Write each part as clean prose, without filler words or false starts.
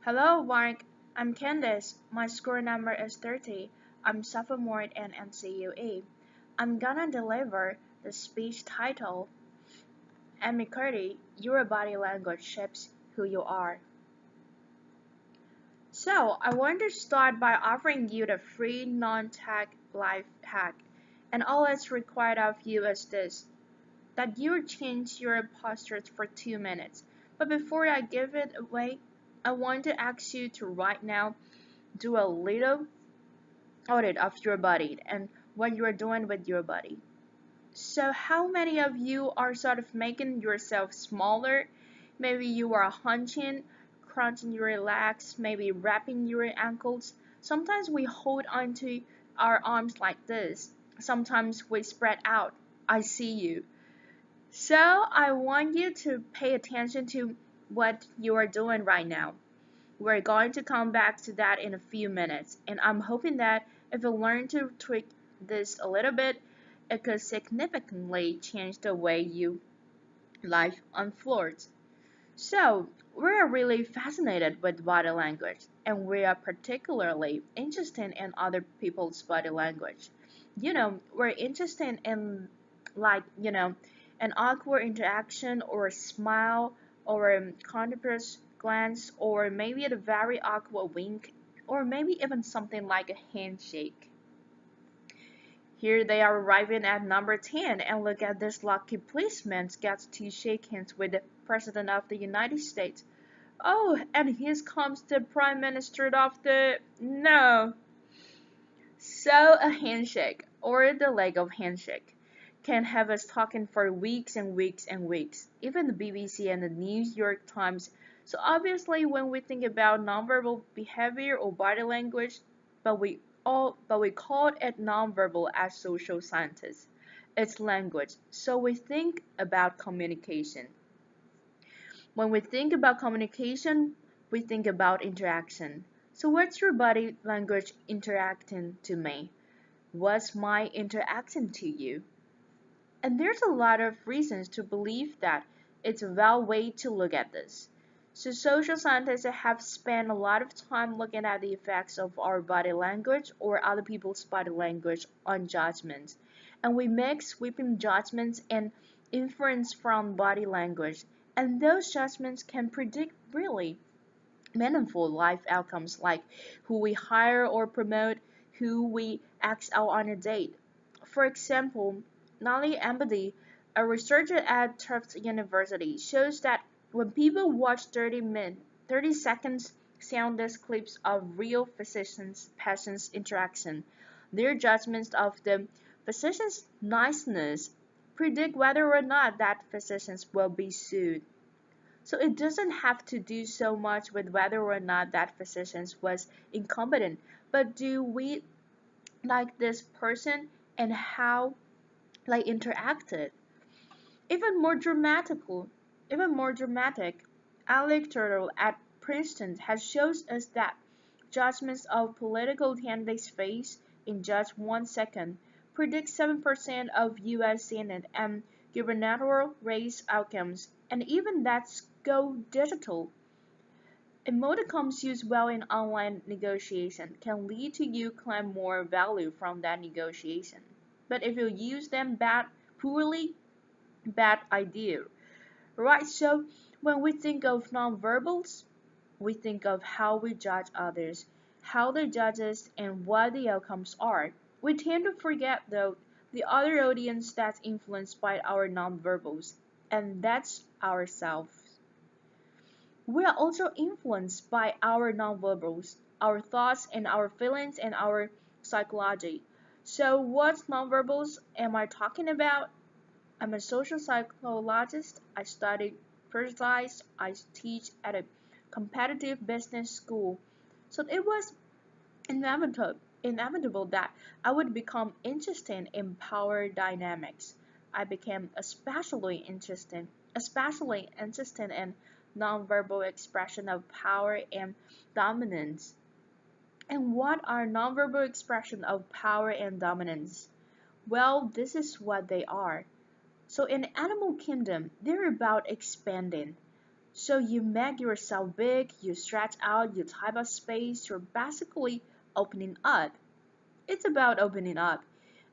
Hello, Mark. I'm Candice. My score number is 30. I'm sophomore at NCUE. I'm gonna deliver the speech titled Cuddy, Your Body Language Shapes Who You Are. So, I want to start by offering you the free non-tech life hack. And all that's required of you is this, that you change your postures for 2 minutes. But before I give it away, I want to ask you to right now do a little audit of your body and what you are doing with your body. So, how many of you are sort of making yourself smaller? Maybe you are hunching, crunching your legs, maybe wrapping your ankles. Sometimes we hold onto our arms like this. Sometimes we spread out. I see you. So, I want you to pay attention to what you are doing right now. We're going to come back to that in a few minutes, and I'm hoping that if you learn to tweak this a little bit, it could significantly change the way you life unfolds. So, we're really fascinated with body language, and we are particularly interested in other people's body language. We're interested in, an awkward interaction or a smile or a continuous glance or maybe a very awkward wink or maybe even something like a handshake. Here they are arriving at number 10, and look at this lucky policeman gets to shake hands with the President of the United States. Oh, and here comes the Prime Minister of the... No. So a handshake, or the leg of handshake, can have us talking for weeks and weeks and weeks, even the BBC and the New York Times. So obviously when we think about nonverbal behavior or body language, but we call it nonverbal as social scientists. It's language. So we think about communication. When we think about communication, we think about interaction. So what's your body language interacting to me? What's my interaction to you? And there's a lot of reasons to believe that it's a valid way to look at this. So social scientists have spent a lot of time looking at the effects of our body language or other people's body language on judgments. And we make sweeping judgments and inference from body language. And those judgments can predict really meaningful life outcomes like who we hire or promote, who we ask out on a date. For example, Nali Empathy, a researcher at Tufts University, shows that when people watch 30 seconds soundless clips of real physicians-patients interaction, their judgments of the physician's niceness predict whether or not that physicians will be sued. So it doesn't have to do so much with whether or not that physician was incompetent, but do we like this person and how they interacted? Even more dramatical, even more dramatic, Alec Turtle at Princeton has shown us that judgments of political candidates' face in just 1 second predict 7% of U.S. Senate and gubernatorial race outcomes, and even that's go digital. Emoticons used well in online negotiation can lead to you claim more value from that negotiation. But if you use them poorly, bad idea. Right, so when we think of nonverbals, we think of how we judge others, how they judge us, and what the outcomes are. We tend to forget, though, the other audience that's influenced by our nonverbals, and that's ourselves. We are also influenced by our nonverbals, our thoughts and our feelings and our psychology. So what nonverbals am I talking about? I'm a social psychologist. I studied precise. I teach at a competitive business school. So it was inevitable that I would become interested in power dynamics. I became especially interested in nonverbal expression of power and dominance. And what are nonverbal expression of power and dominance? Well, this is what they are. So in animal kingdom, they're about expanding. So you make yourself big, you stretch out, you type up space, you're basically opening up. It's about opening up.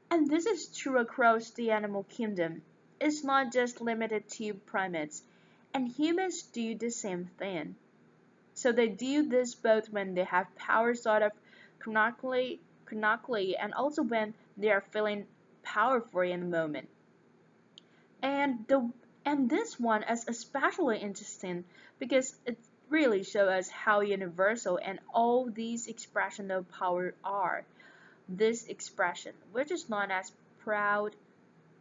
And this is true across the animal kingdom. It's not just limited to primates. And humans do the same thing. So they do this both when they have power sort of chronically and also when they are feeling powerful in the moment. And the and this one is especially interesting because it really shows us how universal and all these expressions of power are. This expression, which is known as proud,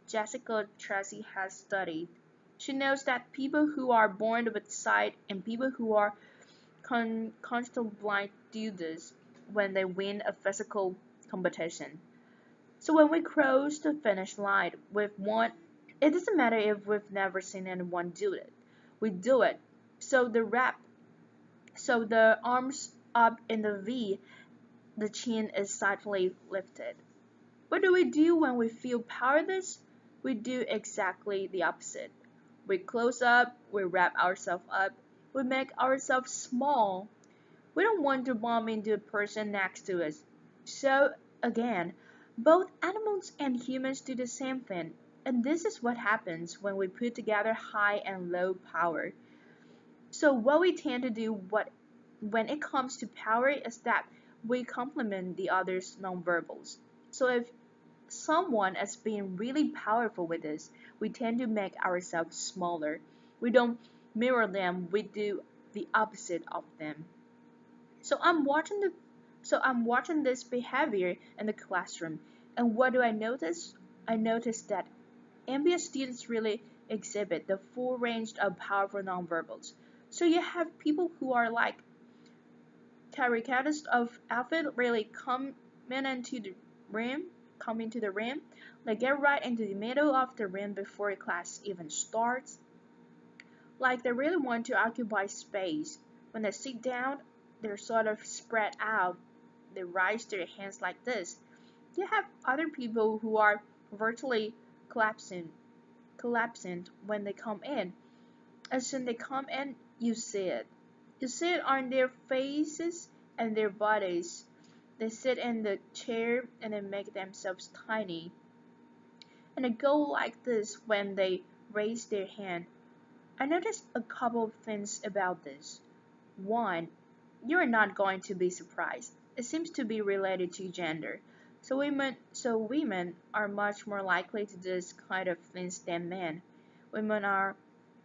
Jessica Tracy has studied. She knows that people who are born with sight and people who are constantly blind do this when they win a physical competition. So when we cross the finish line with one, it doesn't matter if we've never seen anyone do it. We do it. So the rep, so the arms up in the V, the chin is slightly lifted. What do we do when we feel powerless? We do exactly the opposite. We close up, we wrap ourselves up, we make ourselves small. We don't want to bump into the person next to us. So, again, both animals and humans do the same thing. And this is what happens when we put together high and low power. So what we tend to do when it comes to power is that we complement the other's nonverbals. So if someone is being really powerful with us, we tend to make ourselves smaller. We don't mirror them, we do the opposite of them. So I'm watching this behavior in the classroom, and what do I notice? I notice that MBA students really exhibit the full range of powerful nonverbals. So you have people who are like caricatures of outfit really into the rim, come into the rim, like get right into the middle of the rim before class even starts. Like they really want to occupy space. When they sit down, they're sort of spread out. They raise their hands like this. You have other people who are virtually collapsing when they come in. As soon as they come in, you see it. You see it on their faces and their bodies. They sit in the chair and they make themselves tiny. And they go like this when they raise their hand. I noticed a couple of things about this. One, you're not going to be surprised. It seems to be related to gender. So women are much more likely to do this kind of things than men. Women are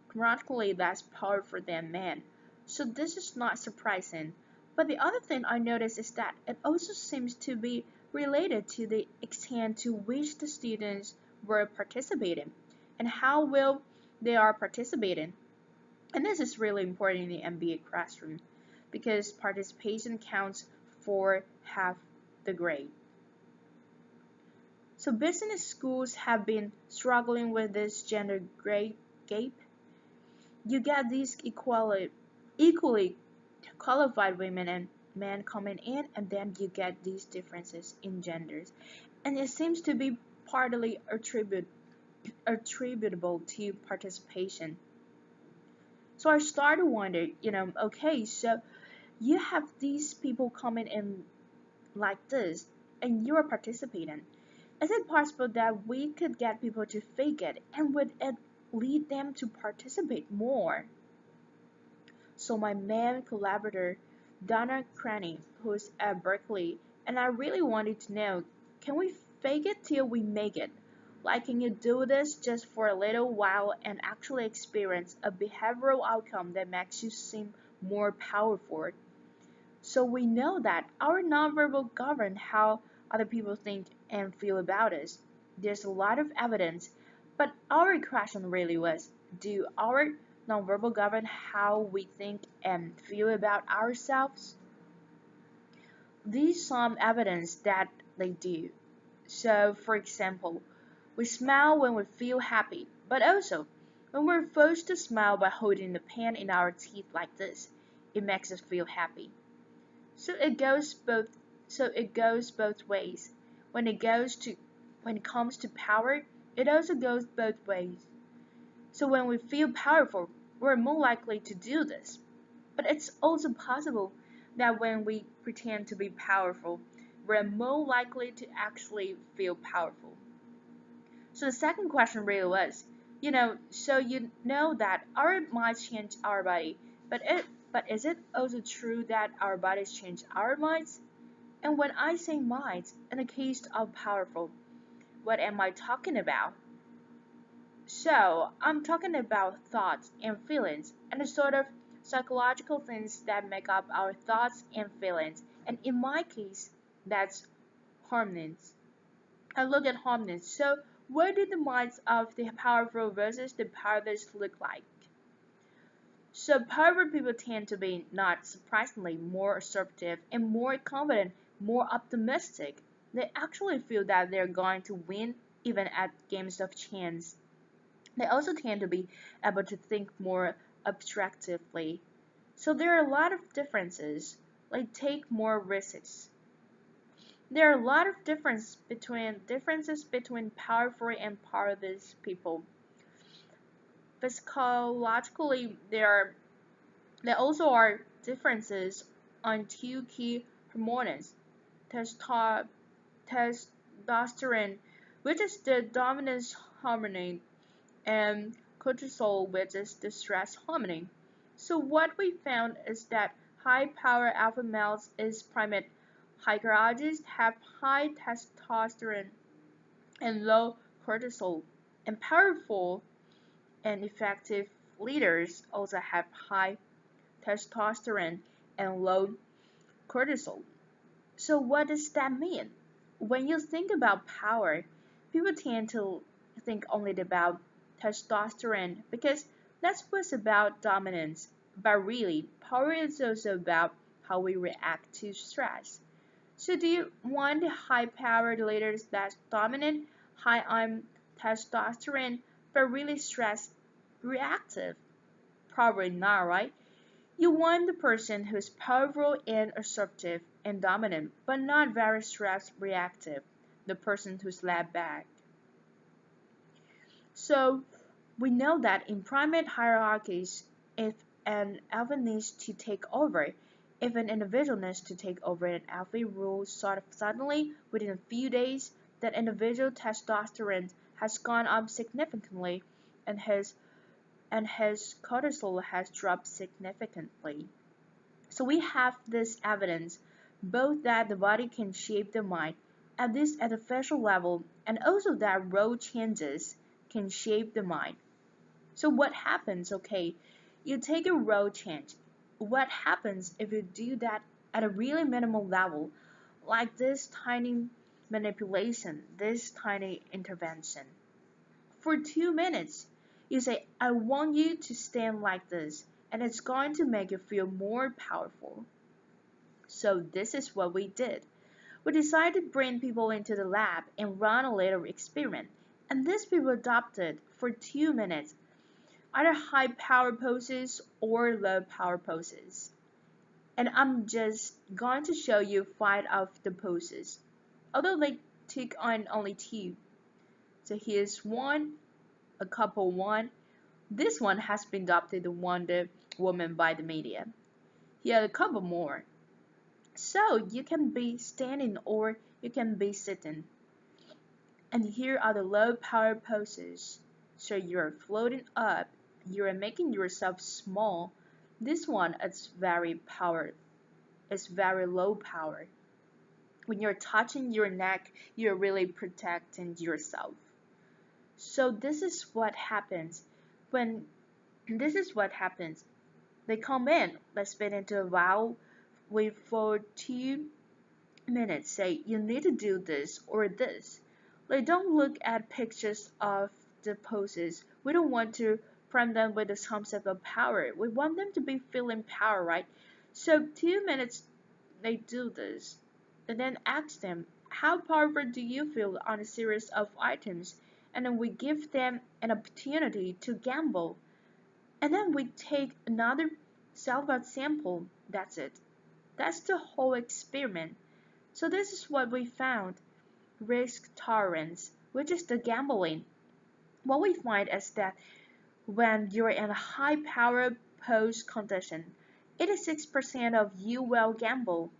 chronically less powerful than men. So this is not surprising. But the other thing I noticed is that it also seems to be related to the extent to which the students were participating and how well they are participating. And this is really important in the MBA classroom because participation counts for half the grade. So business schools have been struggling with this gender grade gap. You get these equally qualified women and men coming in, and then you get these differences in genders. And it seems to be partly attributable to participation. So I started to wonder, okay, so you have these people coming in like this, and you are participating. Is it possible that we could get people to fake it, and would it lead them to participate more? So my main collaborator, Donna Cranny, who's at Berkeley, and I really wanted to know, can we fake it till we make it? Like, can you do this just for a little while and actually experience a behavioral outcome that makes you seem more powerful? So we know that our nonverbal govern how other people think and feel about us. There's a lot of evidence, but our question really was, do our nonverbal govern how we think and feel about ourselves? There's some evidence that they do. So, for example, we smile when we feel happy, but also when we're forced to smile by holding the pen in our teeth like this, it makes us feel happy. So it goes both ways. When it comes to power, it also goes both ways. So when we feel powerful, we're more likely to do this. But it's also possible that when we pretend to be powerful, we're more likely to actually feel powerful. So the second question really was, so you know that our minds change our body, but is it also true that our bodies change our minds? And when I say minds, in the case of powerful, what am I talking about? So, I'm talking about thoughts and feelings and the sort of psychological things that make up our thoughts and feelings. And in my case, that's hormones. I look at hormones. So, what do the minds of the powerful versus the powerless look like? So, powerful people tend to be, not surprisingly, more assertive and more confident, more optimistic. They actually feel that they're going to win even at games of chance. They also tend to be able to think more abstractively. So there are a lot of differences, like take more risks. There are a lot of differences between powerful and powerless people. Physiologically, there also are differences on two key hormones, testo- testosterone, which is the dominant hormone, and cortisol, which is the stress hormone. So what we found is that high-power alpha males is primate hychologists have high testosterone and low cortisol, and powerful and effective leaders also have high testosterone and low cortisol. So what does that mean? When you think about power, people tend to think only about testosterone because that's what's about dominance. But really, power is also about how we react to stress. So do you want high-powered leaders that's dominant, high on testosterone, but really stress reactive? Probably not, right? You want the person who's powerful and assertive and dominant, but not very stress reactive, the person who's laid back. So we know that in primate hierarchies, if an alpha needs to take over, if an individual needs to take over an alpha rule sort of suddenly within a few days, that individual testosterone has gone up significantly and his cortisol has dropped significantly. So we have this evidence both that the body can shape the mind, at least at the facial level, and also that role changes can shape the mind. So what happens, okay, you take a role change. What happens if you do that at a really minimal level, like this tiny manipulation, this tiny intervention? For 2 minutes, you say, I want you to stand like this, and it's going to make you feel more powerful. So this is what we did. We decided to bring people into the lab and run a little experiment. And these people adopted for 2 minutes, either high power poses or low power poses. And I'm just going to show you 5 of the poses, although they took on only 2. So here's one, a couple one. This one has been adopted the Wonder Woman by the media. Here are a couple more. So you can be standing or you can be sitting. And here are the low power poses. So you're floating up, you're making yourself small. This one is very low power. When you're touching your neck, you're really protecting yourself. So this is what happens when they come in. Let's fit into a vial. Wait for 2 minutes. Say you need to do this or this. Like don't look at pictures of the poses. We don't want to prime them with this concept of power. We want them to be feeling power, right? So 2 minutes they do this. And then ask them, how powerful do you feel on a series of items? And then we give them an opportunity to gamble. And then we take another self-art sample. That's it. That's the whole experiment. So this is what we found. Risk tolerance, which is the gambling. What we find is that When you're in a high power pose condition, 86% of you will gamble.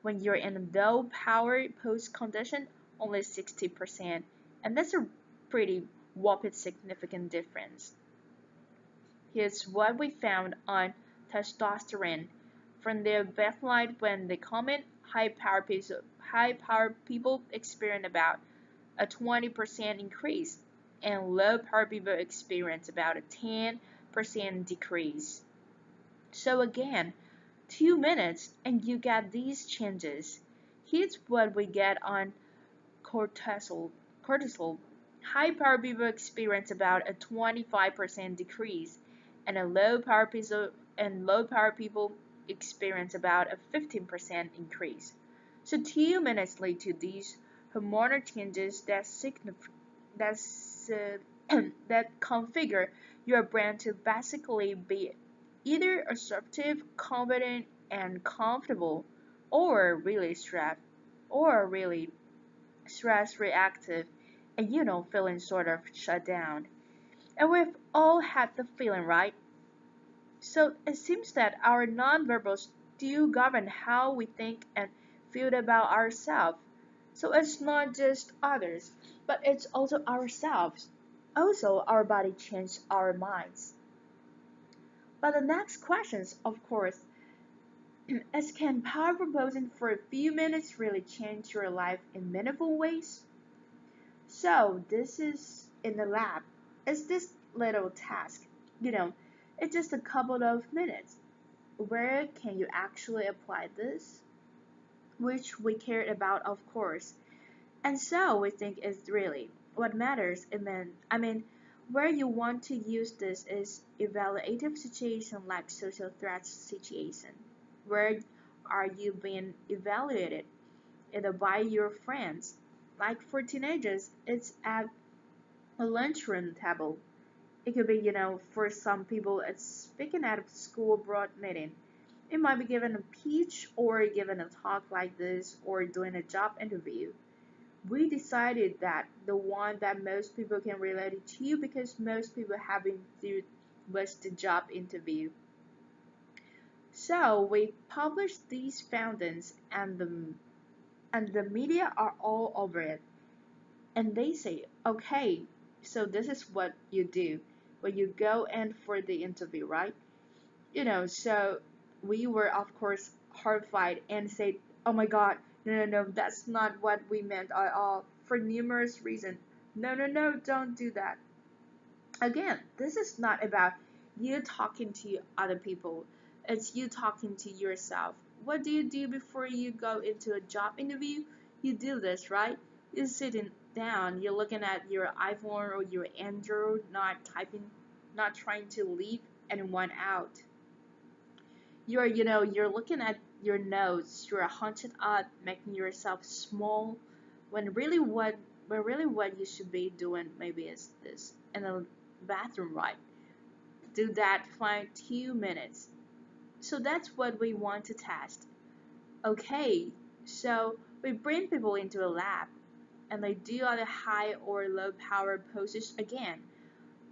When you're in a low power pose condition, only 60%. And that's a pretty whopping significant difference. Here's what we found on testosterone. From the baseline when they comment, high power people experience about a 20% increase, and low power people experience about a 10% decrease. So again, 2 minutes and you get these changes. Here's what we get on cortisol. Cortisol. High power people experience about a 25% decrease, and low power people experience about a 15% increase. So 2 minutes lead to these hormonal changes that's, that configure your brain to basically be either assertive, confident, and comfortable, or really stress reactive, and feeling sort of shut down. And we've all had the feeling, right? So it seems that our nonverbals do govern how we think and feel about ourselves. So it's not just others, but it's also ourselves. Also, our body changes our minds. But the next questions, of course, is can power proposing for a few minutes really change your life in meaningful ways? So this is in the lab. It's this little task. You know, it's just a couple of minutes. Where can you actually apply this? Which we cared about, of course. And so we think is really what matters. I mean, where you want to use this is evaluative situation like social threat situation. Where are you being evaluated? Either by your friends. Like for teenagers, it's at a lunchroom table. It could be, for some people, it's speaking at a school board meeting. It might be given a pitch or given a talk like this or doing a job interview. We decided that the one that most people can relate to because most people have been through was the job interview. So we published these findings and the media are all over it. And they say, okay, so this is what you do when you go in for the interview, right? So we were, of course, horrified and said, oh my god, no, no, no, that's not what we meant at all, for numerous reasons. No, no, no, don't do that. Again, this is not about you talking to other people, it's you talking to yourself. What do you do before you go into a job interview? You do this, right? You're sitting down, you're looking at your iPhone or your Android, not typing, not trying to leave anyone out. You're looking at your notes, you're hunched up, making yourself small, when really what you should be doing maybe is this in the bathroom, right? Do that for 2 minutes. So that's what we want to test. Okay, so we bring people into a lab and they do other high or low power poses again.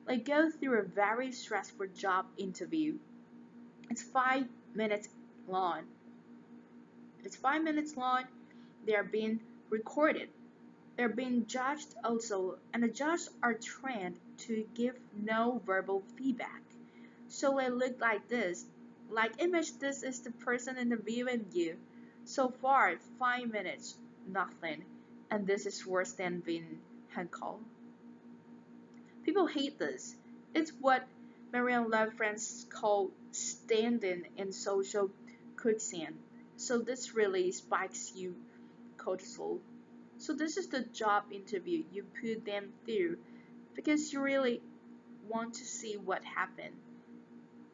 They go through a very stressful job interview. It's 5 minutes long. It's 5 minutes long. They are being recorded. They're being judged also, and the judges are trained to give no verbal feedback. So they look like this. Like image this is the person interviewing you. So far, 5 minutes, nothing. And this is worse than being heckled. People hate this. It's what Marianne Love friends call standing in social quicksand. So this really spikes you cortisol. So this is the job interview you put them through because you really want to see what happened.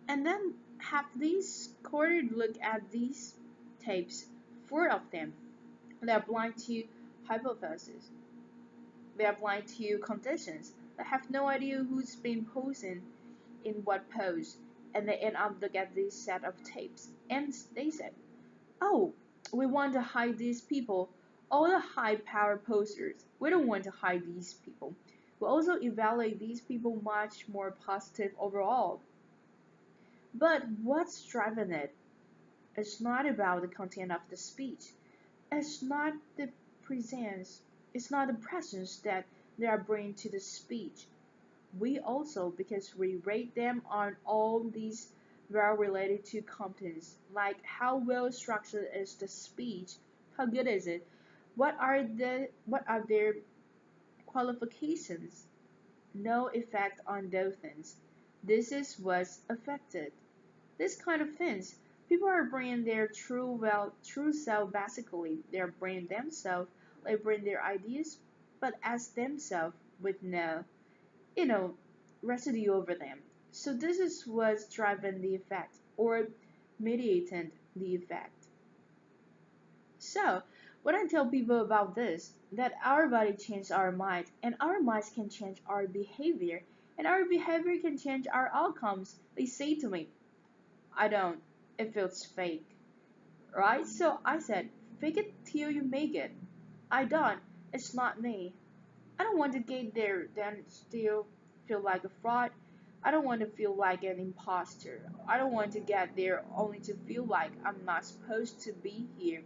And then have these quartered look at these tapes, 4 of them. They are blind to hypothesis. They are blind to conditions. They have no idea who's been posing in what pose. And they end up look at this set of tapes. And they said, oh, we want to hide these people. All the high power posters. We don't want to hide these people. We also evaluate these people much more positive overall. But what's driving it? It's not about the content of the speech. It's not the presence. It's not the presence that they are bringing to the speech. We also, because we rate them on all these very related to competence, like how well structured is the speech, how good is it, what are their qualifications, no effect on those things. This is what's affected. This kind of things. People are bringing their true self basically. They're bringing themselves, they bring their ideas, but as themselves with no, you know, residue over them. So this is what's driving the effect or mediating the effect. So when I tell people about this, that our body changes our mind, and our minds can change our behavior, and our behavior can change our outcomes, they say to me, I don't. It feels fake, right? So I said, fake it till you make it. I don't. It's not me. I don't want to get there then still feel like a fraud. I don't want to feel like an imposter. I don't want to get there only to feel like I'm not supposed to be here.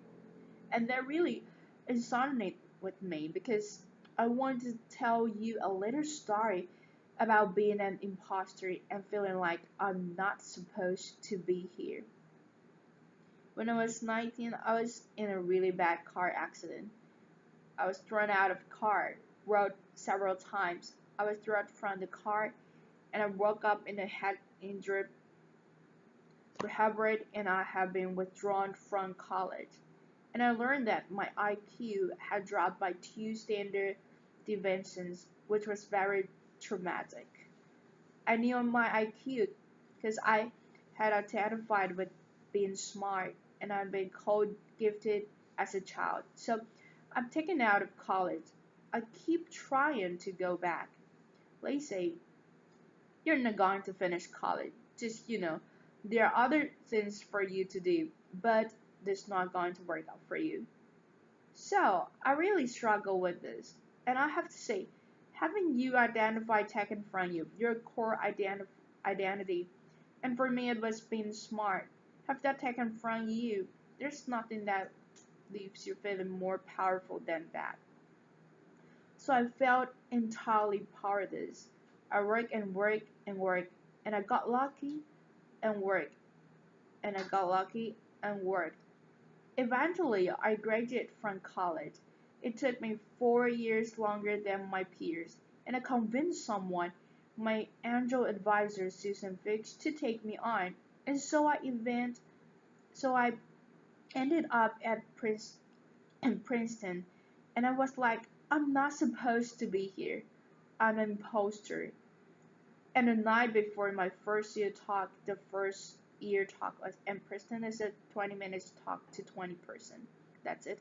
And that really resonated with me because I want to tell you a little story about being an imposter and feeling like I'm not supposed to be here. When I was 19, I was in a really bad car accident. I was thrown out of the car, rolled several times. I was thrown from the car, and I woke up in a head injury rehab and I have been withdrawn from college. And I learned that my IQ had dropped by 2 standard deviations, which was very traumatic. I knew my IQ because I had identified with being smart and I'd been called gifted as a child. So I'm taken out of college. I keep trying to go back. They say you're not going to finish college. Just, there are other things for you to do, but this not going to work out for you. So I really struggle with this. And I have to say, having you identify tech in front of you, your core identity, and for me it was being smart. Have that tech in front of you. There's nothing that leaves you feeling more powerful than that. So I felt entirely powerless. I worked and worked and worked, and I got lucky and worked, and I got lucky and worked. Eventually, I graduated from college. It took me 4 years longer than my peers, and I convinced someone, my angel advisor Susan Fix, to take me on. And so I ended up at Princeton, and I was like, I'm not supposed to be here. I'm an imposter. And the night before my first year talk, the first year talk was in Princeton is a 20 minutes talk to 20%. That's it.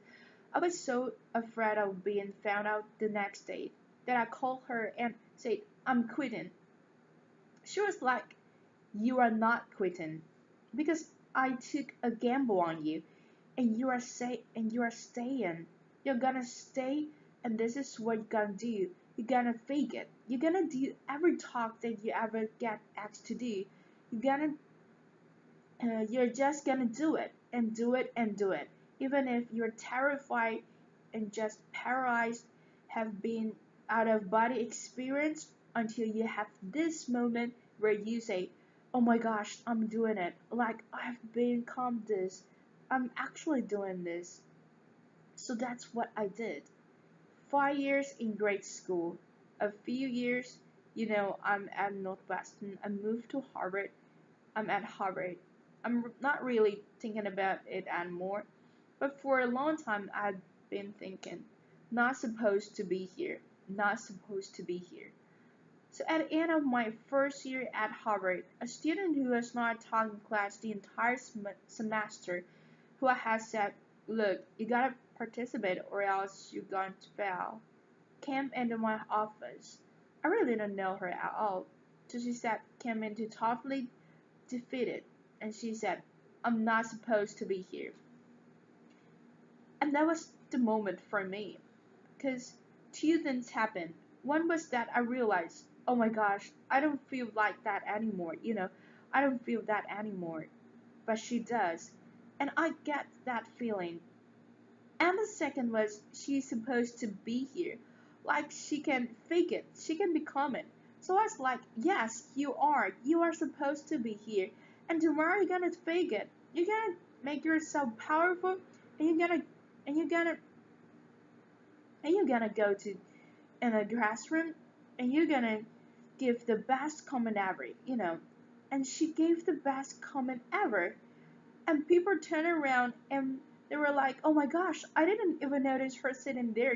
I was so afraid of being found out the next day that I called her and said, I'm quitting. She was like, you are not quitting because I took a gamble on you and you are staying. You're gonna stay and this is what you're gonna do. You're gonna fake it. You're gonna do every talk that you ever get asked to do. You're gonna you're just gonna do it and do it and do it. Even if you're terrified and just paralyzed, have been out of body experience until you have this moment where you say, oh my gosh, I'm doing it. Like I've become this. I'm actually doing this. So that's what I did. 5 years in grade school. A few years, I'm at Northwestern. I moved to Harvard. I'm at Harvard. I'm not really thinking about it anymore, but for a long time I've been thinking, not supposed to be here, not supposed to be here. So at the end of my first year at Harvard, a student who has not taught in class the entire semester, who has said, look, you gotta participate or else you're going to fail, came into my office. I really didn't know her at all. So she said, came in to totally defeated, and she said, I'm not supposed to be here. And that was the moment for me, because two things happened. One was that I realized, oh my gosh, I don't feel like that anymore. I don't feel that anymore. But she does. And I get that feeling. And the second was she's supposed to be here. Like she can fake it. She can become it. So I was like, yes, you are. You are supposed to be here. And tomorrow you're gonna fake it. You're gonna make yourself powerful and and you're gonna you're gonna go to in a classroom and you're gonna give the best comment ever. And she gave the best comment ever. And people turned around and they were like, oh my gosh, I didn't even notice her sitting there.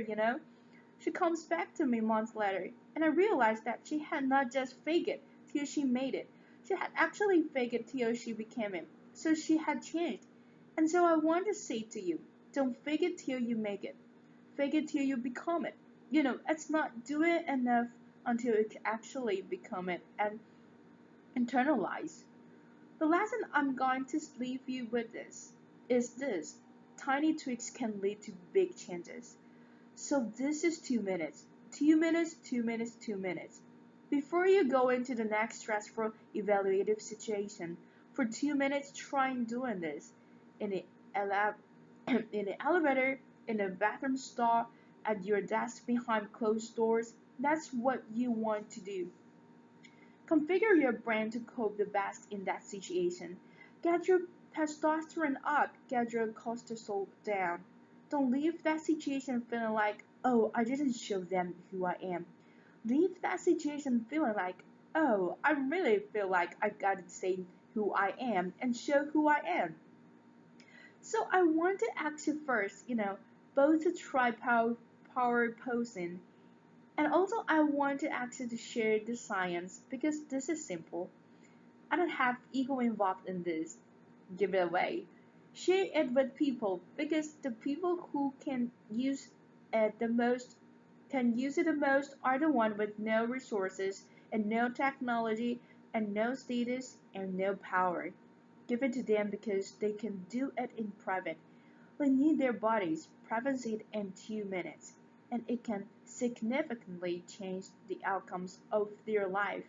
She comes back to me months later, and I realized that she had not just faked it till she made it. She had actually faked it till she became it. So she had changed. And so I want to say to you, don't fake it till you make it. Fake it till you become it. It's not do it enough until you actually become it and internalize. The lesson I'm going to leave you with is this. Tiny tweaks can lead to big changes. So this is 2 minutes. 2 minutes, 2 minutes, 2 minutes. Before you go into the next stressful evaluative situation, for 2 minutes try doing this in the in the elevator, in the bathroom stall, at your desk behind closed doors. That's what you want to do. Configure your brain to cope the best in that situation. Get your testosterone up, get your cortisol down. Don't leave that situation feeling like, oh, I didn't show them who I am. Leave that situation feeling like, oh, I really feel like I gotta say who I am and show who I am. So I want to ask you first, both to try power posing, and also I want to ask you to share the science because this is simple. I don't have ego involved in this. Give it away. Share it with people because the people who can use it the most are the one with no resources and no technology and no status and no power. Give it to them because they can do it in private. They need their bodies privacy in 2 minutes, and it can significantly change the outcomes of their life.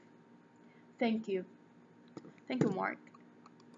Thank you. Thank you, Mark.